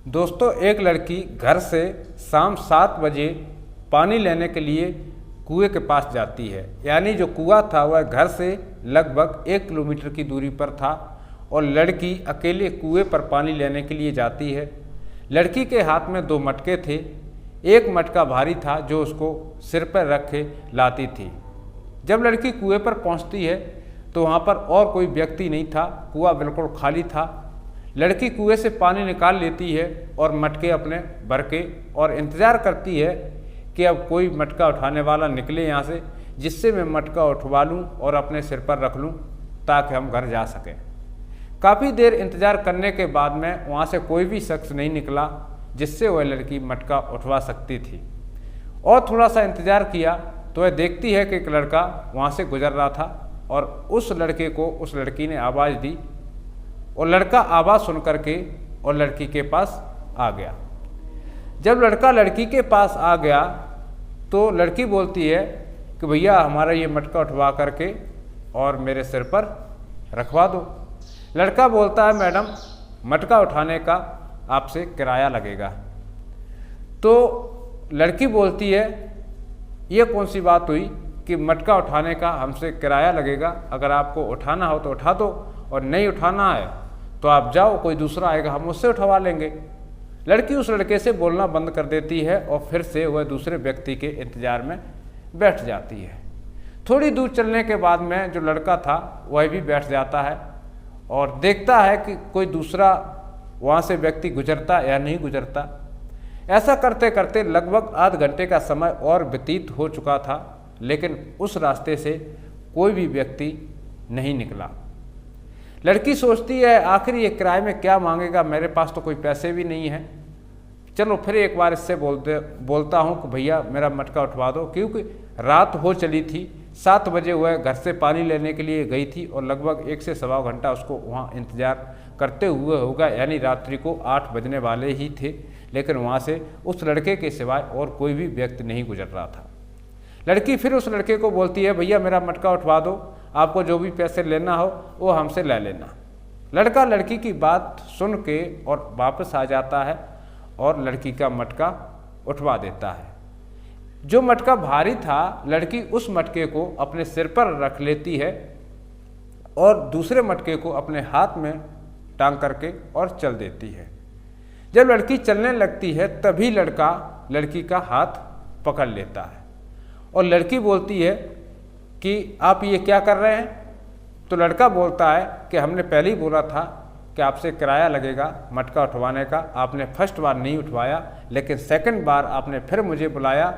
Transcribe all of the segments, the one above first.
दोस्तों, एक लड़की घर से शाम 7 बजे पानी लेने के लिए कुएं के पास जाती है। यानी जो कुआं था वह घर से लगभग 1 किलोमीटर की दूरी पर था और लड़की अकेले कुएं पर पानी लेने के लिए जाती है। लड़की के हाथ में 2 मटके थे। एक मटका भारी था जो उसको सिर पर रखे लाती थी। जब लड़की कुएं पर पहुंचती है तो वहां पर और कोई व्यक्ति नहीं था, कुआं बिल्कुल खाली था। लड़की कुएं से पानी निकाल लेती है और मटके अपने भर के और इंतज़ार करती है कि अब कोई मटका उठाने वाला निकले यहाँ से, जिससे मैं मटका उठवा लूँ और अपने सिर पर रख लूँ ताकि हम घर जा सकें। काफ़ी देर इंतज़ार करने के बाद में वहाँ से कोई भी शख्स नहीं निकला जिससे वह लड़की मटका उठवा सकती थी। और थोड़ा सा इंतज़ार किया तो वह देखती है कि एक लड़का वहाँ से गुजर रहा था और उस लड़के को उस लड़की ने आवाज़ दी और लड़का आवाज़ सुन करके और लड़की के पास आ गया। जब लड़का लड़की के पास आ गया तो लड़की बोलती है कि भैया हमारा ये मटका उठवा करके और मेरे सिर पर रखवा दो। लड़का बोलता है मैडम मटका उठाने का आपसे किराया लगेगा। तो लड़की बोलती है ये कौन सी बात हुई कि मटका उठाने का हमसे किराया लगेगा, अगर आपको उठाना हो तो उठा दो और नहीं उठाना है तो आप जाओ, कोई दूसरा आएगा हम उससे उठवा लेंगे। लड़की उस लड़के से बोलना बंद कर देती है और फिर से वह दूसरे व्यक्ति के इंतज़ार में बैठ जाती है। थोड़ी दूर चलने के बाद में जो लड़का था वह भी बैठ जाता है और देखता है कि कोई दूसरा वहाँ से व्यक्ति गुजरता या नहीं गुजरता। ऐसा करते करते लगभग आध घंटे का समय और व्यतीत हो चुका था, लेकिन उस रास्ते से कोई भी व्यक्ति नहीं निकला। लड़की सोचती है आखिर ये किराए में क्या मांगेगा, मेरे पास तो कोई पैसे भी नहीं है। चलो फिर एक बार इससे बोलता हूँ कि भैया मेरा मटका उठवा दो, क्योंकि रात हो चली थी। 7 बजे वह घर से पानी लेने के लिए गई थी और लगभग 1 से सवा घंटा उसको वहाँ इंतज़ार करते हुए होगा, यानी रात्रि को 8 बजने वाले ही थे, लेकिन वहाँ से उस लड़के के सिवाय और कोई भी व्यक्ति नहीं गुजर रहा था। लड़की फिर उस लड़के को बोलती है भैया मेरा मटका उठवा दो, आपको जो भी पैसे लेना हो वो हमसे ले लेना। लड़का लड़की की बात सुन के और वापस आ जाता है और लड़की का मटका उठवा देता है। जो मटका भारी था लड़की उस मटके को अपने सिर पर रख लेती है और दूसरे मटके को अपने हाथ में टांग करके और चल देती है। जब लड़की चलने लगती है तभी लड़का लड़की का हाथ पकड़ लेता है और लड़की बोलती है कि आप ये क्या कर रहे हैं। तो लड़का बोलता है कि हमने पहले ही बोला था कि आपसे किराया लगेगा मटका उठवाने का, आपने फर्स्ट बार नहीं उठवाया, लेकिन सेकंड बार आपने फिर मुझे बुलाया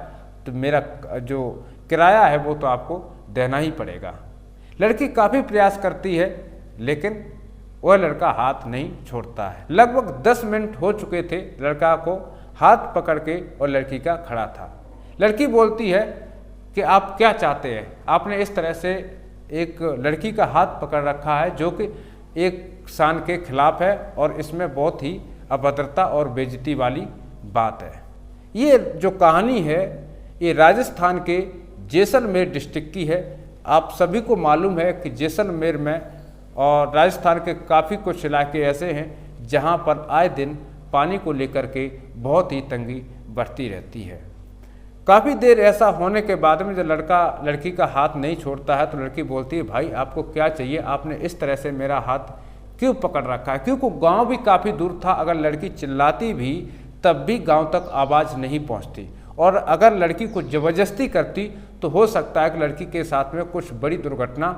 तो मेरा जो किराया है वो तो आपको देना ही पड़ेगा। लड़की काफ़ी प्रयास करती है लेकिन वह लड़का हाथ नहीं छोड़ता है। लगभग 10 मिनट हो चुके थे, लड़का को हाथ पकड़ के और लड़की का खड़ा था। लड़की बोलती है कि आप क्या चाहते हैं, आपने इस तरह से एक लड़की का हाथ पकड़ रखा है जो कि एक शान के खिलाफ है और इसमें बहुत ही अभद्रता और बेइज्जती वाली बात है। ये जो कहानी है ये राजस्थान के जैसलमेर डिस्ट्रिक्ट की है। आप सभी को मालूम है कि जैसलमेर में और राजस्थान के काफ़ी कुछ इलाके ऐसे हैं जहाँ पर आए दिन पानी को लेकर के बहुत ही तंगी बढ़ती रहती है। काफ़ी देर ऐसा होने के बाद में जब लड़का लड़की का हाथ नहीं छोड़ता है तो लड़की बोलती है भाई आपको क्या चाहिए, आपने इस तरह से मेरा हाथ क्यों पकड़ रखा है। क्योंकि गांव भी काफ़ी दूर था, अगर लड़की चिल्लाती भी तब भी गांव तक आवाज़ नहीं पहुंचती और अगर लड़की को ज़बरदस्ती करती तो हो सकता है कि लड़की के साथ में कुछ बड़ी दुर्घटना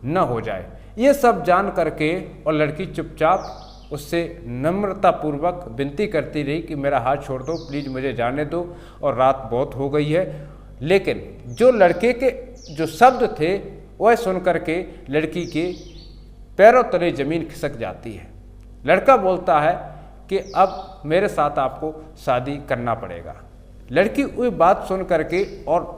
न हो जाए। ये सब जान करके और लड़की चुपचाप उससे नम्रतापूर्वक विनती करती रही कि मेरा हाथ छोड़ दो, प्लीज़ मुझे जाने दो और रात बहुत हो गई है। लेकिन जो लड़के के जो शब्द थे वह सुन करके लड़की के पैरों तले ज़मीन खिसक जाती है। लड़का बोलता है कि अब मेरे साथ आपको शादी करना पड़ेगा। लड़की वही बात सुन करके और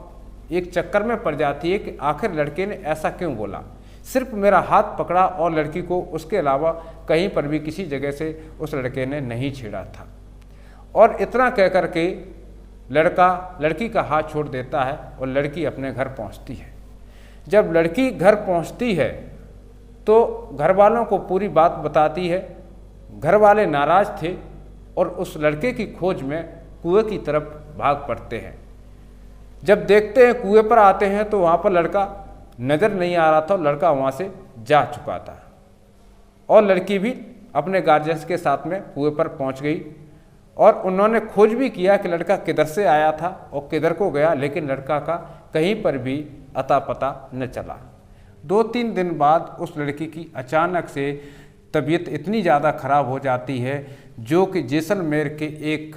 एक चक्कर में पड़ जाती है कि आखिर लड़के ने ऐसा क्यों बोला। सिर्फ मेरा हाथ पकड़ा और लड़की को उसके अलावा कहीं पर भी किसी जगह से उस लड़के ने नहीं छेड़ा था। और इतना कह कर के लड़का लड़की का हाथ छोड़ देता है और लड़की अपने घर पहुंचती है। जब लड़की घर पहुंचती है तो घर वालों को पूरी बात बताती है। घर वाले नाराज़ थे और उस लड़के की खोज में कुएं की तरफ भाग पड़ते हैं। जब देखते हैं कुएं पर आते हैं तो वहाँ पर लड़का नज़र नहीं आ रहा था, लड़का वहाँ से जा चुका था और लड़की भी अपने गार्जियंस के साथ में कुएं पर पहुँच गई और उन्होंने खोज भी किया कि लड़का किधर से आया था और किधर को गया, लेकिन लड़का का कहीं पर भी अता पता न चला। 2-3 दिन बाद उस लड़की की अचानक से तबीयत इतनी ज़्यादा खराब हो जाती है जो कि जैसलमेर के एक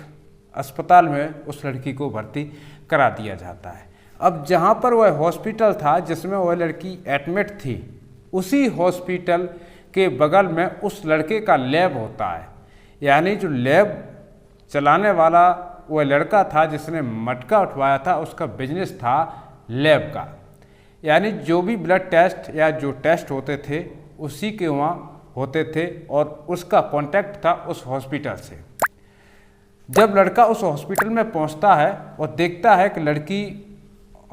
अस्पताल में उस लड़की को भर्ती करा दिया जाता है। अब जहाँ पर वह हॉस्पिटल था जिसमें वह लड़की एडमिट थी, उसी हॉस्पिटल के बगल में उस लड़के का लैब होता है। यानी जो लैब चलाने वाला वह लड़का था जिसने मटका उठवाया था, उसका बिजनेस था लैब का। यानी जो भी ब्लड टेस्ट या जो टेस्ट होते थे उसी के वहाँ होते थे और उसका कांटेक्ट था उस हॉस्पिटल से। जब लड़का उस हॉस्पिटल में पहुंचता है और देखता है कि लड़की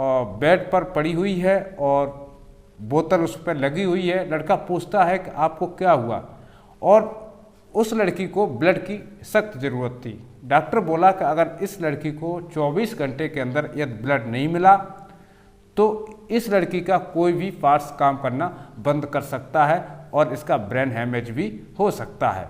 बेड पर पड़ी हुई है और बोतल उस पर लगी हुई है, लड़का पूछता है कि आपको क्या हुआ, और उस लड़की को ब्लड की सख्त ज़रूरत थी। डॉक्टर बोला कि अगर इस लड़की को 24 घंटे के अंदर यदि ब्लड नहीं मिला तो इस लड़की का कोई भी पार्ट्स काम करना बंद कर सकता है और इसका ब्रेन हैमेज भी हो सकता है।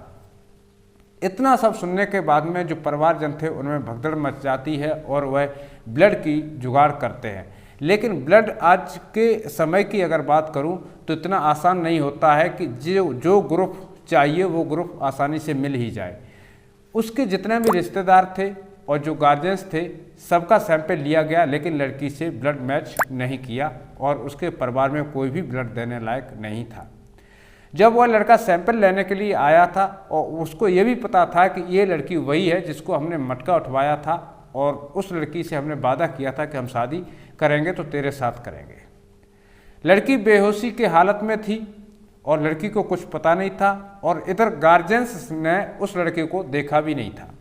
इतना सब सुनने के बाद में जो परिवारजन थे उनमें भगदड़ मच जाती है और वह ब्लड की जुगाड़ करते हैं। लेकिन ब्लड आज के समय की अगर बात करूं तो इतना आसान नहीं होता है कि जो ग्रुप चाहिए वो ग्रुप आसानी से मिल ही जाए। उसके जितने भी रिश्तेदार थे और जो गार्जियंस थे सबका सैंपल लिया गया, लेकिन लड़की से ब्लड मैच नहीं किया और उसके परिवार में कोई भी ब्लड देने लायक नहीं था। जब वह लड़का सैंपल लेने के लिए आया था और उसको ये भी पता था कि ये लड़की वही है जिसको हमने मटका उठवाया था और उस लड़की से हमने वादा किया था कि हम शादी करेंगे तो तेरे साथ करेंगे। लड़की बेहोशी के हालत में थी और लड़की को कुछ पता नहीं था और इधर गार्जियंस ने उस लड़के को देखा भी नहीं था।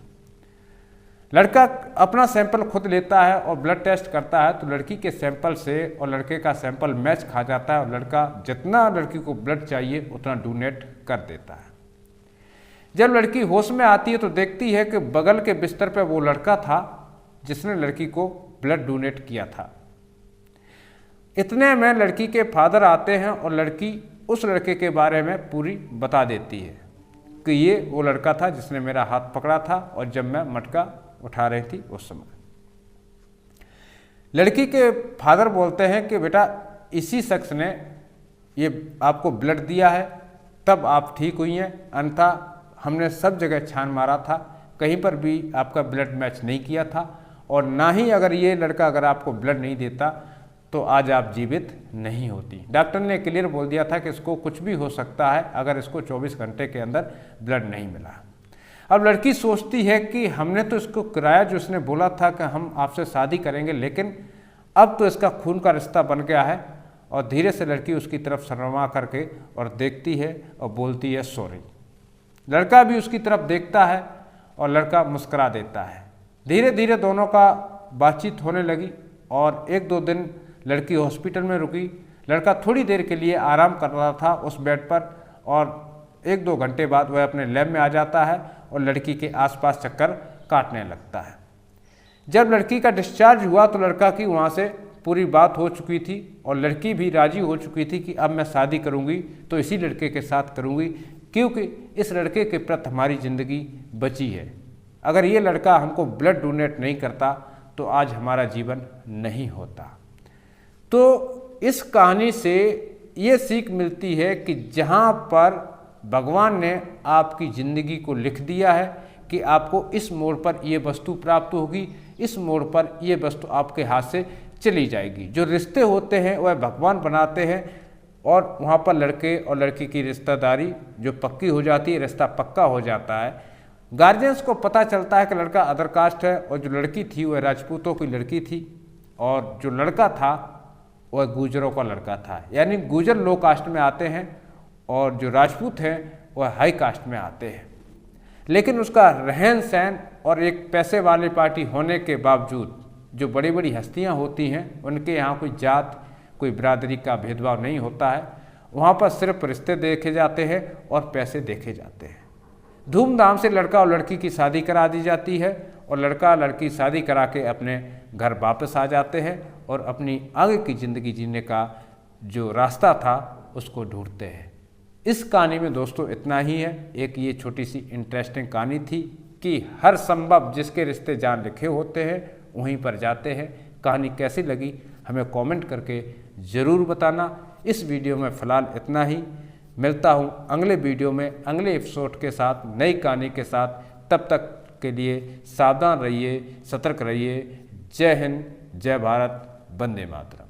लड़का अपना सैंपल खुद लेता है और ब्लड टेस्ट करता है तो लड़की के सैंपल से और लड़के का सैंपल मैच खा जाता है और लड़का जितना लड़की को ब्लड चाहिए उतना डोनेट कर देता है। जब लड़की होश में आती है तो देखती है कि बगल के बिस्तर पर वो लड़का था जिसने लड़की को ब्लड डोनेट किया था। इतने में लड़की के फादर आते हैं और लड़की उस लड़के के बारे में पूरी बता देती है कि ये वो लड़का था जिसने मेरा हाथ पकड़ा था और जब मैं मटका उठा रही थी उस समय। लड़की के फादर बोलते हैं कि बेटा इसी शख्स ने ये आपको ब्लड दिया है तब आप ठीक हुई हैं, अन्यथा हमने सब जगह छान मारा था, कहीं पर भी आपका ब्लड मैच नहीं किया था और ना ही अगर ये लड़का अगर आपको ब्लड नहीं देता तो आज आप जीवित नहीं होती। डॉक्टर ने क्लियर बोल दिया था कि इसको कुछ भी हो सकता है अगर इसको 24 घंटे के अंदर ब्लड नहीं मिला। अब लड़की सोचती है कि हमने तो इसको किराया जो इसने बोला था कि हम आपसे शादी करेंगे, लेकिन अब तो इसका खून का रिश्ता बन गया है और धीरे से लड़की उसकी तरफ शर्मा करके और देखती है और बोलती है सॉरी। लड़का भी उसकी तरफ देखता है और लड़का मुस्करा देता है। धीरे धीरे दोनों का बातचीत होने लगी और 1-2 दिन लड़की हॉस्पिटल में रुकी। लड़का थोड़ी देर के लिए आराम कर रहा था उस बेड पर और 1-2 घंटे बाद वह अपने लैब में आ जाता है और लड़की के आसपास चक्कर काटने लगता है। जब लड़की का डिस्चार्ज हुआ तो लड़का की वहाँ से पूरी बात हो चुकी थी और लड़की भी राजी हो चुकी थी कि अब मैं शादी करूँगी तो इसी लड़के के साथ करूँगी, क्योंकि इस लड़के के प्रति हमारी ज़िंदगी बची है। अगर ये लड़का हमको ब्लड डोनेट नहीं करता तो आज हमारा जीवन नहीं होता। तो इस कहानी से ये सीख मिलती है कि जहाँ पर भगवान ने आपकी ज़िंदगी को लिख दिया है कि आपको इस मोड़ पर ये वस्तु प्राप्त होगी, इस मोड़ पर ये वस्तु आपके हाथ से चली जाएगी। जो रिश्ते होते हैं वह भगवान बनाते हैं और वहाँ पर लड़के और लड़की की रिश्तेदारी जो पक्की हो जाती है, रिश्ता पक्का हो जाता है। गार्जियंस को पता चलता है कि लड़का अदर कास्ट है और जो लड़की थी वह राजपूतों की लड़की थी और जो लड़का था वह गुजरों का लड़का था। यानी गुजर लो कास्ट में आते हैं और जो राजपूत हैं वह हाई कास्ट में आते हैं। लेकिन उसका रहन सहन और एक पैसे वाली पार्टी होने के बावजूद जो बड़ी बड़ी हस्तियां होती हैं उनके यहाँ कोई जात कोई बिरादरी का भेदभाव नहीं होता है। वहाँ पर सिर्फ रिश्ते देखे जाते हैं और पैसे देखे जाते हैं। धूमधाम से लड़का और लड़की की शादी करा दी जाती है और लड़का लड़की शादी करा के अपने घर वापस आ जाते हैं और अपनी आगे की ज़िंदगी जीने का जो रास्ता था उसको ढूंढते हैं। इस कहानी में दोस्तों इतना ही है। एक ये छोटी सी इंटरेस्टिंग कहानी थी कि हर संभव जिसके रिश्ते जान लिखे होते हैं वहीं पर जाते हैं। कहानी कैसी लगी हमें कमेंट करके ज़रूर बताना। इस वीडियो में फ़िलहाल इतना ही। मिलता हूँ अगले वीडियो में अगले एपिसोड के साथ, नई कहानी के साथ। तब तक के लिए सावधान रहिए, सतर्क रहिए। जय हिंद, जय भारत, वंदे मातरम।